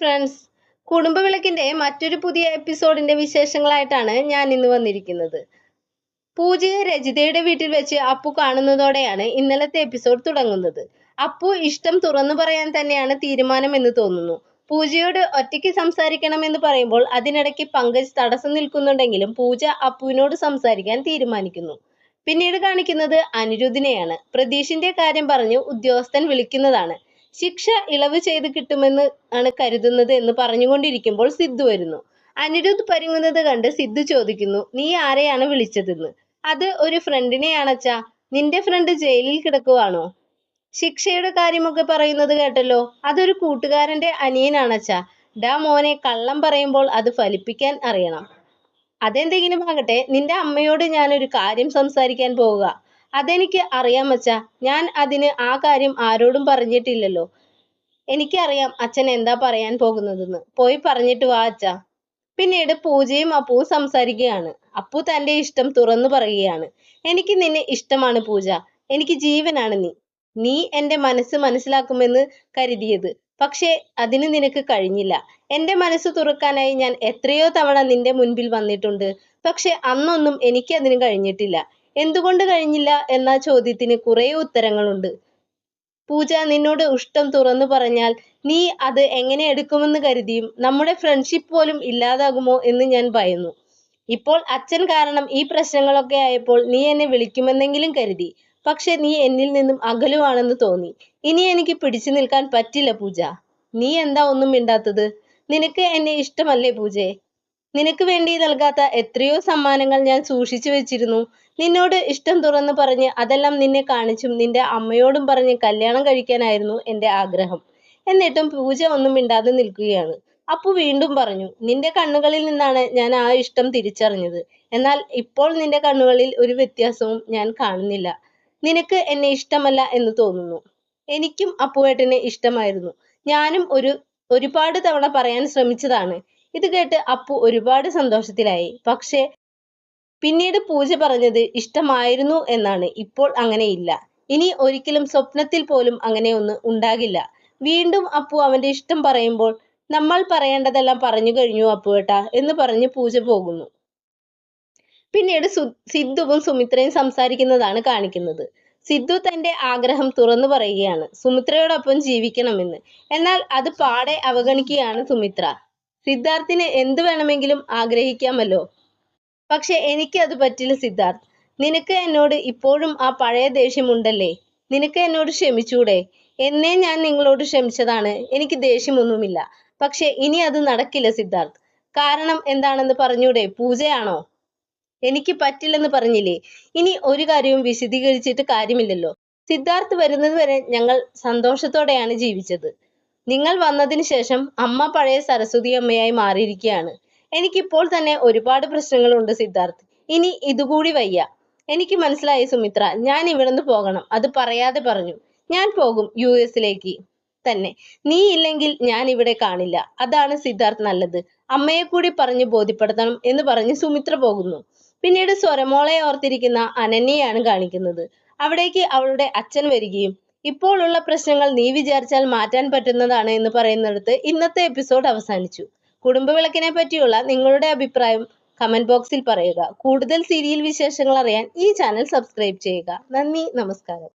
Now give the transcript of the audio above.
Friends, കുടുംബവിളക്കിന്റെ മറ്റൊരു പുതിയ എപ്പിസോഡിന്റെ വിശേഷങ്ങളായിട്ടാണ് ഞാൻ ഇന്ന് വന്നിരിക്കുന്നത്. പൂജയെ രജിതയുടെ വീട്ടിൽ വെച്ച് അപ്പു കാണുന്നതോടെയാണ് ഇന്നലത്തെ എപ്പിസോഡ് തുടങ്ങുന്നത്. അപ്പു ഇഷ്ടം തുറന്നു പറയാൻ തന്നെയാണ് തീരുമാനം എന്ന് തോന്നുന്നു. പൂജയോട് ഒറ്റയ്ക്ക് സംസാരിക്കണമെന്ന് പറയുമ്പോൾ അതിനിടയ്ക്ക് പങ്കജ് തടസ്സം നിൽക്കുന്നുണ്ടെങ്കിലും പൂജ അപ്പുവിനോട് സംസാരിക്കാൻ തീരുമാനിക്കുന്നു. പിന്നീട് കാണിക്കുന്നത് അനിരുദ്ധിനെയാണ്. പ്രതീഷിന്റെ കാര്യം പറഞ്ഞ് ഉദ്യോഗസ്ഥൻ വിളിക്കുന്നതാണ്. ശിക്ഷ ഇളവ് ചെയ്ത് കിട്ടുമെന്ന് ആണ് കരുതുന്നത് എന്ന് പറഞ്ഞുകൊണ്ടിരിക്കുമ്പോൾ സിദ്ധു വരുന്നു. അനിരുദ്ധ് പരുങ്ങുന്നത് കണ്ട് സിദ്ധു ചോദിക്കുന്നു, നീ ആരെയാണ് വിളിച്ചതെന്ന്. അത് ഒരു ഫ്രണ്ടിനെയാണച്ചാ. നിന്റെ ഫ്രണ്ട് ജയിലിൽ കിടക്കുവാണോ? ശിക്ഷയുടെ കാര്യമൊക്കെ പറയുന്നത് കേട്ടല്ലോ. അതൊരു കൂട്ടുകാരന്റെ അനിയനാണച്ചാ. ഡാ മോനെ, കള്ളം പറയുമ്പോൾ അത് ഫലിപ്പിക്കാൻ അറിയണം. അതെന്തെങ്കിലും ആകട്ടെ, നിന്റെ അമ്മയോട് ഞാനൊരു കാര്യം സംസാരിക്കാൻ പോവുക. അതെനിക്ക് അറിയാം അച്ഛാ. ഞാൻ ആ കാര്യം ആരോടും പറഞ്ഞിട്ടില്ലല്ലോ. എനിക്കറിയാം അച്ഛൻ എന്താ പറയാൻ പോകുന്നതെന്ന്. പോയി പറഞ്ഞിട്ട് വാ അച്ഛാ. പിന്നീട് പൂജയും അപ്പുവും സംസാരിക്കുകയാണ്. അപ്പു തന്റെ ഇഷ്ടം തുറന്നു പറയുകയാണ്. എനിക്ക് നിന്നെ ഇഷ്ടമാണ് പൂജ. എനിക്ക് ജീവനാണ് നീ. നീ എന്റെ മനസ്സ് മനസ്സിലാക്കുമെന്ന് കരുതിയത്. പക്ഷേ അതിന് നിനക്ക് കഴിഞ്ഞില്ല. എന്റെ മനസ്സ് തുറക്കാനായി ഞാൻ എത്രയോ തവണ നിന്റെ മുൻപിൽ വന്നിട്ടുണ്ട്. പക്ഷെ അന്നൊന്നും എനിക്ക് അതിന് കഴിഞ്ഞിട്ടില്ല. എന്തുകൊണ്ട് കഴിഞ്ഞില്ല എന്ന ചോദ്യത്തിന് കുറേ ഉത്തരങ്ങളുണ്ട്. പൂജ, നിന്നോട് ഇഷ്ടം തുറന്നു പറഞ്ഞാൽ നീ അത് എങ്ങനെ എടുക്കുമെന്ന് കരുതിയും നമ്മുടെ ഫ്രണ്ട്ഷിപ്പ് പോലും ഇല്ലാതാകുമോ എന്ന് ഞാൻ ഭയന്നു. ഇപ്പോൾ അച്ഛൻ കാരണം ഈ പ്രശ്നങ്ങളൊക്കെ ആയപ്പോൾ നീ എന്നെ വിളിക്കുമെന്നെങ്കിലും കരുതി. പക്ഷെ നീ എന്നിൽ നിന്നും അകലുവാണെന്ന് തോന്നി. ഇനി എനിക്ക് പിടിച്ചു നിൽക്കാൻ പറ്റില്ല പൂജ. നീ എന്താ ഒന്നും മിണ്ടാത്തത്? നിനക്ക് എന്നെ ഇഷ്ടമല്ലേ പൂജേ? നിനക്ക് വേണ്ടി നൽകാത്ത എത്രയോ സമ്മാനങ്ങൾ ഞാൻ സൂക്ഷിച്ചു വെച്ചിരുന്നു. നിന്നോട് ഇഷ്ടം തുറന്നു പറഞ്ഞ് അതെല്ലാം നിന്നെ കാണിച്ചും നിന്റെ അമ്മയോടും പറഞ്ഞ് കല്യാണം കഴിക്കാനായിരുന്നു എൻ്റെ ആഗ്രഹം. എന്നിട്ടും പൂജ ഒന്നും മിണ്ടാതെ നിൽക്കുകയാണ്. അപ്പു വീണ്ടും പറഞ്ഞു, നിന്റെ കണ്ണുകളിൽ നിന്നാണ് ഞാൻ ആ ഇഷ്ടം തിരിച്ചറിഞ്ഞത്. എന്നാൽ ഇപ്പോൾ നിന്റെ കണ്ണുകളിൽ ഒരു വ്യത്യാസവും ഞാൻ കാണുന്നില്ല. നിനക്ക് എന്നെ ഇഷ്ടമല്ല എന്ന് തോന്നുന്നു. എനിക്കും അപ്പുവേട്ടനെ ഇഷ്ടമായിരുന്നു. ഞാനും ഒരുപാട് തവണ പറയാൻ ശ്രമിച്ചതാണ്. ഇത് കേട്ട് അപ്പു ഒരുപാട് സന്തോഷത്തിലായി. പക്ഷേ പിന്നീട് പൂജ പറഞ്ഞത് ഇഷ്ടമായിരുന്നു എന്നാണ്. ഇപ്പോൾ അങ്ങനെയില്ല. ഇനി ഒരിക്കലും സ്വപ്നത്തിൽ പോലും അങ്ങനെ ഒന്ന് ഉണ്ടാകില്ല. വീണ്ടും അപ്പു അവന്റെ ഇഷ്ടം പറയുമ്പോൾ, നമ്മൾ പറയേണ്ടതെല്ലാം പറഞ്ഞു കഴിഞ്ഞു അപ്പുവേട്ടാ എന്ന് പറഞ്ഞ് പൂജ പോകുന്നു. പിന്നീട് സിദ്ധുവും സുമിത്രയും സംസാരിക്കുന്നതാണ് കാണിക്കുന്നത്. സിദ്ധു തന്റെ ആഗ്രഹം തുറന്നു പറയുകയാണ്, സുമിത്രയോടൊപ്പം ജീവിക്കണമെന്ന്. എന്നാൽ അത് പാടെ അവഗണിക്കുകയാണ് സുമിത്ര. സിദ്ധാർത്ഥിന് എന്ത് വേണമെങ്കിലും ആഗ്രഹിക്കാമല്ലോ. പക്ഷെ എനിക്ക് അത് പറ്റില്ല സിദ്ധാർത്ഥ്. നിനക്ക് എന്നോട് ഇപ്പോഴും ആ പഴയ ദേഷ്യമുണ്ടല്ലേ? നിനക്ക് എന്നോട് ക്ഷമിച്ചൂടെ? എന്നേ ഞാൻ നിങ്ങളോട് ക്ഷമിച്ചതാണ്. എനിക്ക് ദേഷ്യമൊന്നുമില്ല. പക്ഷെ ഇനി അത് നടക്കില്ല സിദ്ധാർത്ഥ്. കാരണം എന്താണെന്ന് പറഞ്ഞൂടെ? പൂജയാണോ? എനിക്ക് പറ്റില്ലെന്ന് പറഞ്ഞില്ലേ? ഇനി ഒരു കാര്യവും വിശദീകരിച്ചിട്ട് കാര്യമില്ലല്ലോ. സിദ്ധാർത്ഥ് വരുന്നത് വരെ ഞങ്ങൾ സന്തോഷത്തോടെയാണ് ജീവിച്ചത്. നിങ്ങൾ വന്നതിന് ശേഷം അമ്മ പഴയ സരസ്വതി അമ്മയായി മാറിയിരിക്കുകയാണ്. എനിക്കിപ്പോൾ തന്നെ ഒരുപാട് പ്രശ്നങ്ങളുണ്ട് സിദ്ധാർത്ഥ്. ഇനി ഇതുകൂടി വയ്യ. എനിക്ക് മനസ്സിലായി സുമിത്ര. ഞാൻ ഇവിടുന്ന് പോകണം. അത് പറയാതെ പറഞ്ഞു. ഞാൻ പോകും US തന്നെ. നീ ഇല്ലെങ്കിൽ ഞാൻ ഇവിടെ കാണില്ല. അതാണ് സിദ്ധാർത്ഥ് നല്ലത്. അമ്മയെ കൂടി പറഞ്ഞ് ബോധ്യപ്പെടുത്തണം എന്ന് പറഞ്ഞ് സുമിത്ര പോകുന്നു. പിന്നീട് സ്വരമോളെ ഓർത്തിരിക്കുന്ന അനന്യയാണ് കാണിക്കുന്നത്. അവിടേക്ക് അവളുടെ അച്ഛൻ വരികയും, ഇപ്പോൾ ഉള്ള പ്രശ്നങ്ങൾ നീ വിചാരിച്ചാൽ മാറ്റാൻ പറ്റുന്നതാണ് എന്ന് പറയുന്നിടത്ത് ഇന്നത്തെ എപ്പിസോഡ് അവസാനിച്ചു. കുടുംബവിളക്കിനെ പറ്റിയുള്ള നിങ്ങളുടെ അഭിപ്രായം കമന്റ് ബോക്സിൽ പറയുക. കൂടുതൽ സീരിയൽ വിശേഷങ്ങൾ അറിയാൻ ഈ ചാനൽ സബ്സ്ക്രൈബ് ചെയ്യുക. നന്ദി, നമസ്കാരം.